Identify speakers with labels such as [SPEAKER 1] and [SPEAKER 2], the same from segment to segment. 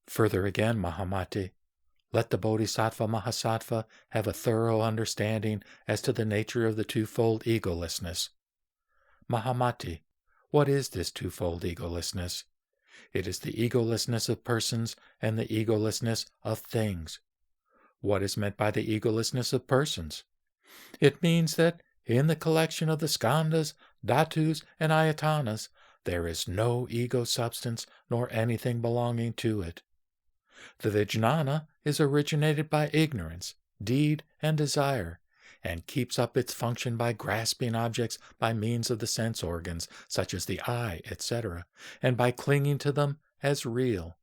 [SPEAKER 1] Further again, Mahamati, let the bodhisattva mahasattva have a thorough understanding as to the nature of the twofold egolessness. Mahamati, what is this twofold egolessness? It is the egolessness of persons and the egolessness of things. What is meant by the egolessness of persons? It means that in the collection of the skandhas, dhatus, and ayatanas, there is no ego substance nor anything belonging to it. The vijnana is originated by ignorance, deed, and desire, and keeps up its function by grasping objects by means of the sense organs, such as the eye, etc., and by clinging to them as real.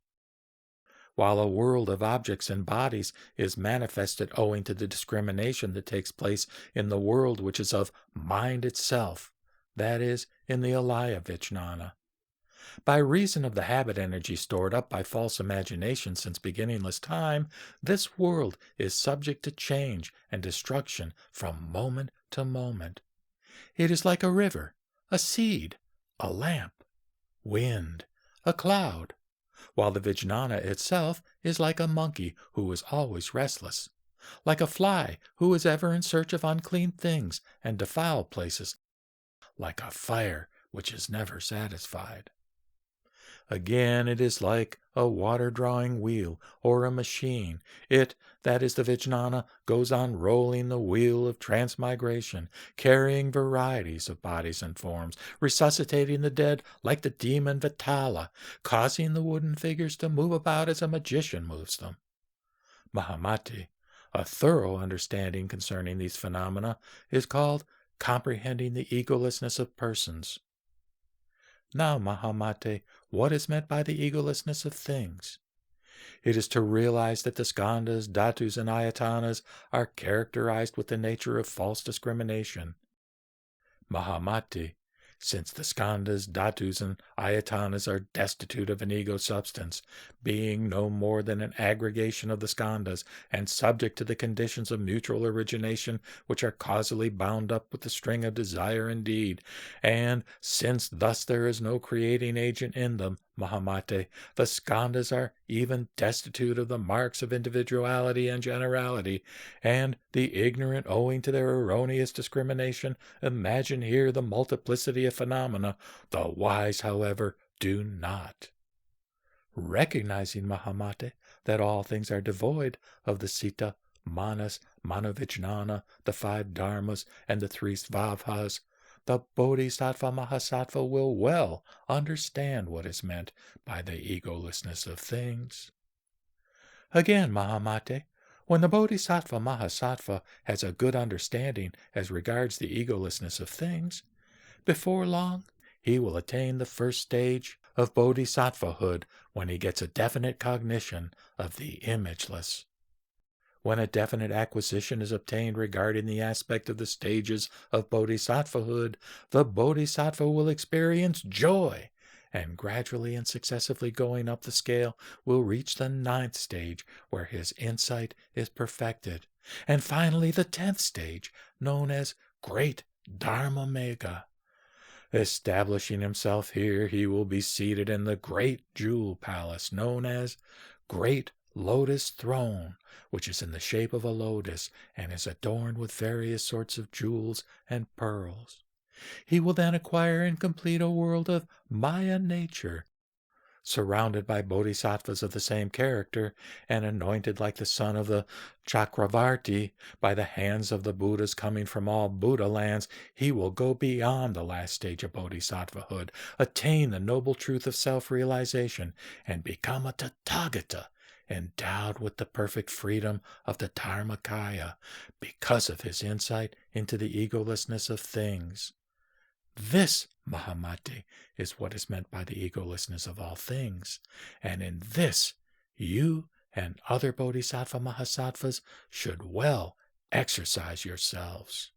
[SPEAKER 1] While a world of objects and bodies is manifested owing to the discrimination that takes place in the world which is of mind itself, that is, in the alaya vijnana. By reason of the habit energy stored up by false imagination since beginningless time, this world is subject to change and destruction from moment to moment. It is like a river, a seed, a lamp, wind, a cloud, while the vijnana itself is like a monkey who is always restless, like a fly who is ever in search of unclean things and defiled places, like a fire which is never satisfied. Again, it is like a water-drawing wheel or a machine. It, that is the vijnana, goes on rolling the wheel of transmigration, carrying varieties of bodies and forms, resuscitating the dead like the demon Vitala, causing the wooden figures to move about as a magician moves them. Mahamati, a thorough understanding concerning these phenomena, is called comprehending the egolessness of persons. Now, Mahamati, what is meant by the egolessness of things? It is to realize that the skandhas, dhatus, and ayatanas are characterized with the nature of false discrimination. Mahamati, since the skandhas, dhatus, and ayatanas are destitute of an ego substance, being no more than an aggregation of the skandhas and subject to the conditions of mutual origination which are causally bound up with the string of desire and deed, and since thus there is no creating agent in them, Mahamati, the skandhas are even destitute of the marks of individuality and generality, and the ignorant, owing to their erroneous discrimination, imagine here the multiplicity of phenomena. The wise, however, do not. Recognizing, Mahamati, that all things are devoid of the sita, manas, manovijnana, the 5 dharmas, and the 3 svabhavas, the bodhisattva mahasattva will well understand what is meant by the egolessness of things. Again, Mahamati, when the bodhisattva mahasattva has a good understanding as regards the egolessness of things, before long he will attain the first stage of bodhisattvahood when he gets a definite cognition of the imageless. When a definite acquisition is obtained regarding the aspect of the stages of bodhisattvahood, the bodhisattva will experience joy, and gradually and successively going up the scale will reach the 9th stage, where his insight is perfected, and finally the 10th stage, known as Great Dharma Mega. Establishing himself here, he will be seated in the great jewel palace known as Great Lotus Throne, which is in the shape of a lotus and is adorned with various sorts of jewels and pearls. He will then acquire and complete a world of Maya nature, surrounded by bodhisattvas of the same character, and anointed like the son of the Chakravarti by the hands of the Buddhas coming from all Buddha lands. He will go beyond the last stage of bodhisattvahood, attain the noble truth of self-realization, and become a Tathagata, endowed with the perfect freedom of the Dharmakaya, because of his insight into the egolessness of things. This, Mahamati, is what is meant by the egolessness of all things, and in this you and other bodhisattva mahasattvas should well exercise yourselves.